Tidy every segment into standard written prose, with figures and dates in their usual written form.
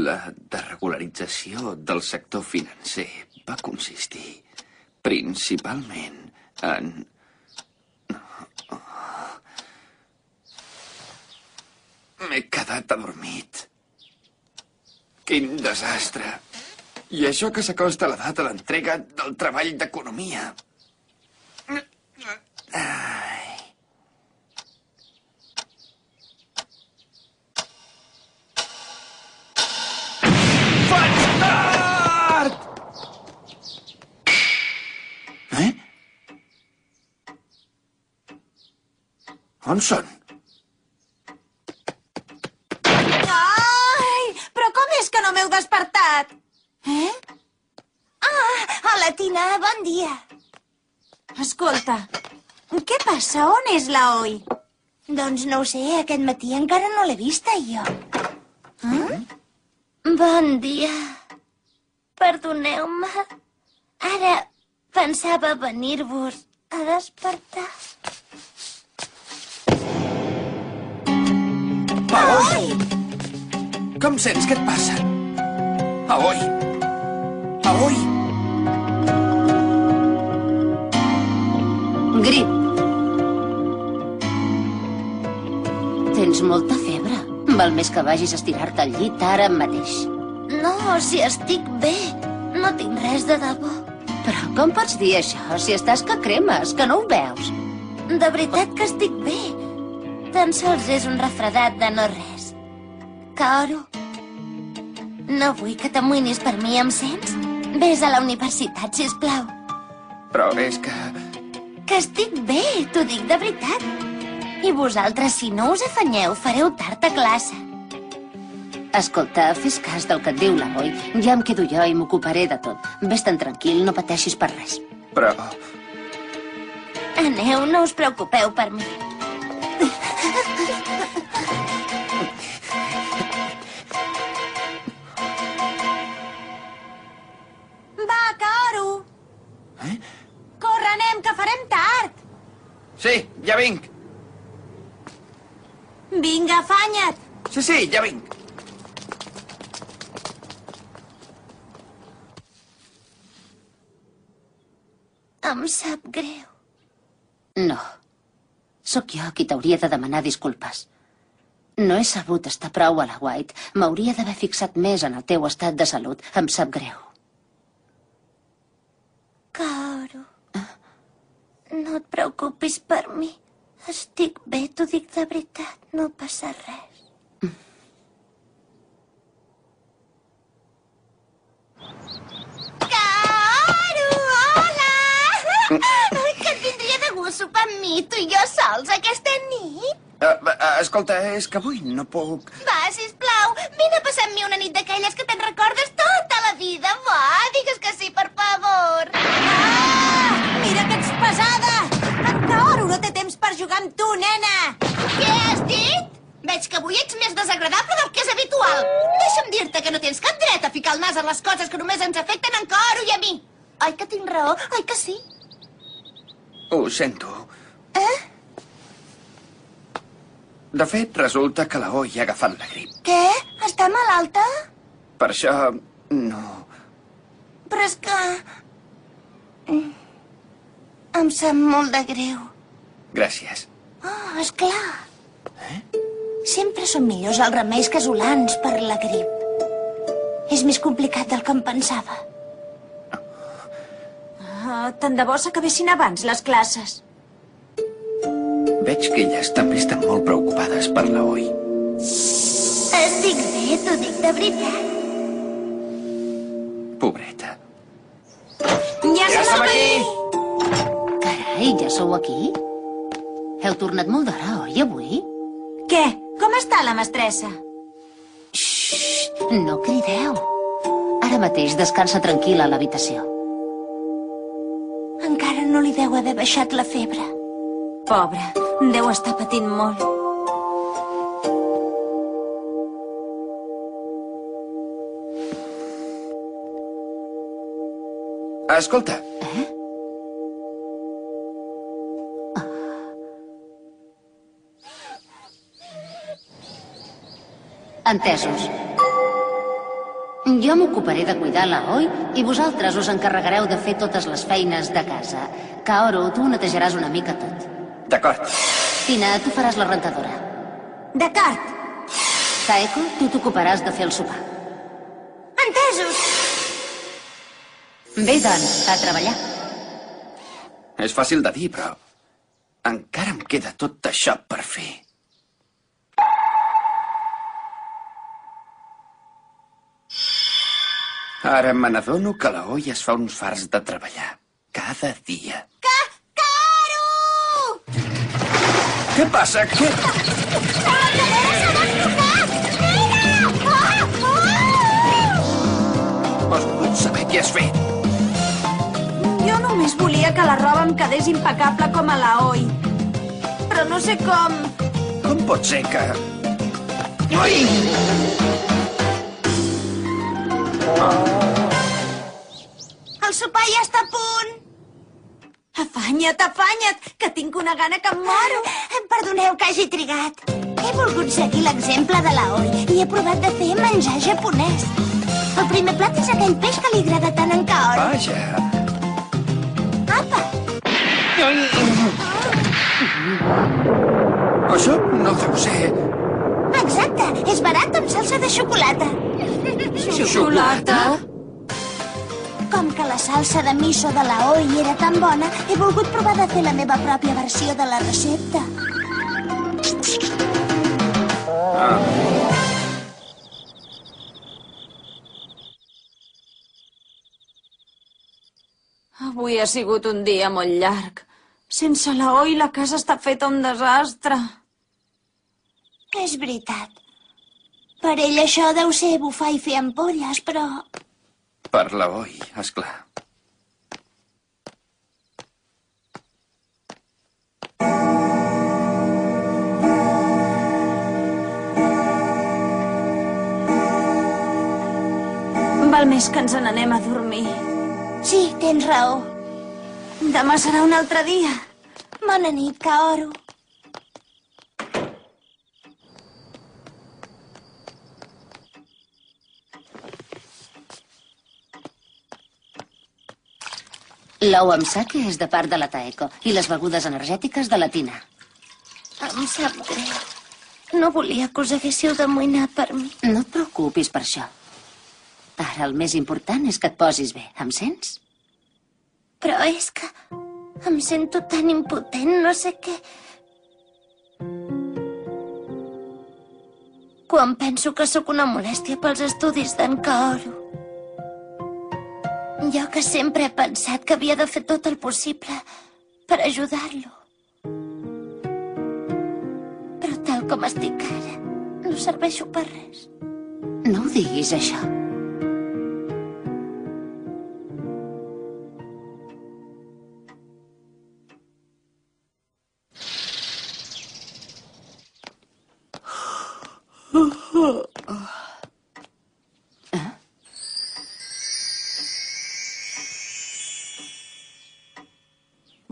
La desregularització del sector financer va consistir principalment en... M'he quedat adormit. Quin desastre. I això que s'acosta la data d'entrega del treball d'economia. Ai. Faig tard! On són? Ai, però com és que no m'heu despertat? Hola, Tina, bon dia. Escolta, què passa? On és la Oi? Doncs no ho sé, aquest matí encara no l'he vista, jo. Bon dia. Perdoneu-me. Ara pensava venir-vos a despertar. Aoi! Com sents? Què et passa? Aoi! Aoi! Grip. Tens molta febre. Val més que vagis a estirar-te al llit ara mateix. No, si estic bé. No tinc res de debò. Però com pots dir això si estàs que cremes, que no ho veus? De veritat que estic bé. Tan sols és un refredat de no res. Kaoru, no vull que t'amoïnis per mi, em sents? Vés a la universitat, sisplau. Però és que... Que estic bé, t'ho dic de veritat. I vosaltres, si no us afanyeu, fareu tard a classe. Escolta, fes cas del que et diu l'Eloi. Ja em quedo jo i m'ocuparé de tot. Ves-te'n tranquil, no pateixis per res. Però... Aneu, no us preocupeu per mi. Va, Kaoru! Corre, anem, que farem tard! Sí, ja vinc. Vinga, afanya't! Sí, ja vinc. Em sap greu. No. Sóc jo qui t'hauria de demanar disculpes. No he sabut estar prou a la White. M'hauria d'haver fixat més en el teu estat de salut. Em sap greu. Kaoru, no et preocupis per mi. Estic bé, t'ho dic de veritat. No passa res. Kaoru, hola! Que et vindria de gust sopar amb mi, tu i jo sols, aquesta nit? Escolta, és que avui no puc... Va, sisplau, vine a passar amb mi una nit d'aquelles que te'n recordes tota la vida. Va, digues que sí, per favor. Mira que ets pesada! En Kaoru no té temps per jugar amb tu, nena! Què has dit? Veig que avui ets més desagradable del que és habitual. Deixa'm dir-te que no tens cap dret a ficar el nas en les coses que només ens afecten en Kaoru i a mi. Oi que tinc raó? Oi que sí? Ho sento. De fet, resulta que la Oi ha agafat la grip. Què? Està malalta? Per això, no... Però és que... Em sap molt de greu. Gràcies. Oh, esclar. Sempre són millors els remeis casolans per la grip. És més complicat del que em pensava. Tant de bo s'acabessin abans les classes. Veig que elles també estan molt preocupades per la Oi. Estic bé, t'ho dic de veritat. Pobreta. Ja som aquí! Carai, ja sou aquí? Heu tornat molt d'hora, oi, avui? Què? Com està la mestressa? Xxxt, no crideu. Ara mateix descansa tranquil·la a l'habitació. Encara no li deu haver baixat la febre. Pobra, deu estar patint molt. Escolta. Entesos. Jo m'ocuparé de cuidar l'Aoi i vosaltres us encarregareu de fer totes les feines de casa. Kaoru, tu netejaràs una mica tot. D'acord. Tina, tu faràs la rentadora. D'acord. Saeko, tu t'ocuparàs de fer el sopar. Entesos. Bé, doncs, a treballar. És fàcil de dir, però encara em queda tot això per fer. Ara me n'adono que l'Aoi es fa uns farts de treballar. Cada dia. Kaoru! Què passa? Què? La rentadora s'ha destrossat! Mira! Has volgut saber què has fet? Jo només volia que la roba em quedés impecable com a l'Aoi. Però no sé com... Com pot ser que... Ui! El sopar ja està a punt. Afanya't, afanya't, que tinc una gana que em moro. Perdoneu que hagi trigat. He volgut seguir l'exemple de l'Aoi i he provat de fer menjar japonès. El primer plat és aquell peix que li agrada tant en Kaoru. Vaja. Apa! Això no deu ser... Exacte, és barat amb salsa de xocolata. Xocolata? Com que la salsa de miso de l'Aoi era tan bona, he volgut provar de fer la meva pròpia versió de la recepta. Avui ha sigut un dia molt llarg. Sense l'Aoi la casa està feta un desastre. És veritat. Per ell això deu ser bufar i fer ampolles, però... Per l'Aoi, esclar. Val més que ens n'anem a dormir. Sí, tens raó. Demà serà un altre dia. Bona nit, Kaoru. L'ou amb sake és de part de la Taeko i les begudes energètiques de la Tina. Em sap greu. No volia que us haguéssiu d'amoïnar per mi. No et preocupis per això. Ara el més important és que et posis bé. Em sents? Però és que em sento tan impotent, no sé què. Quan penso que sóc una molèstia pels estudis d'en Kaoru. Jo que sempre he pensat que havia de fer tot el possible per ajudar-lo. Però tal com estic ara, no serveixo per res. No ho diguis, això.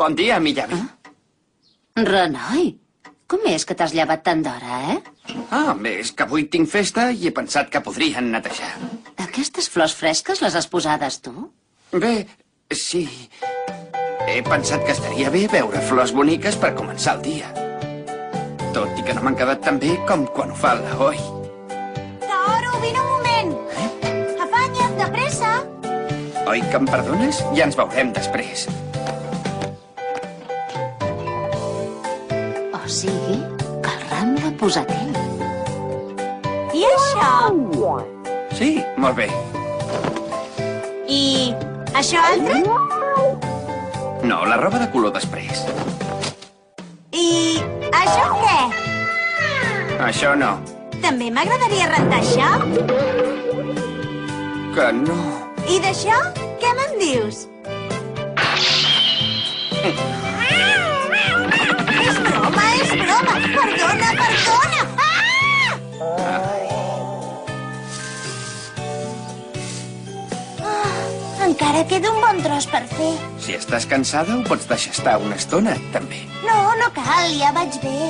Bon dia, Miyabi. Renoi, com és que t'has llevat tant d'hora, És que avui tinc festa i he pensat que podrien netejar. Aquestes flors fresques les has posades tu? Bé, sí. He pensat que estaria bé veure flors boniques per començar el dia. Tot i que no m'han quedat tan bé com quan ho fa l'Aoi. Kaoru, vine un moment! Afanya't, de pressa! Oi que em perdones? Ja ens veurem després. O sigui, que el ram l'ha posat ell. I això? Sí, molt bé. I això altre? No, la roba de color després. I això què? Això no. També m'agradaria rentar això. Que no. I d'això, què me'n dius? És broma, és broma! Perdona, perdona! Encara queda un bon tros per fer. Si estàs cansada, ho pots deixar estar una estona, també. No, no cal, ja vaig bé.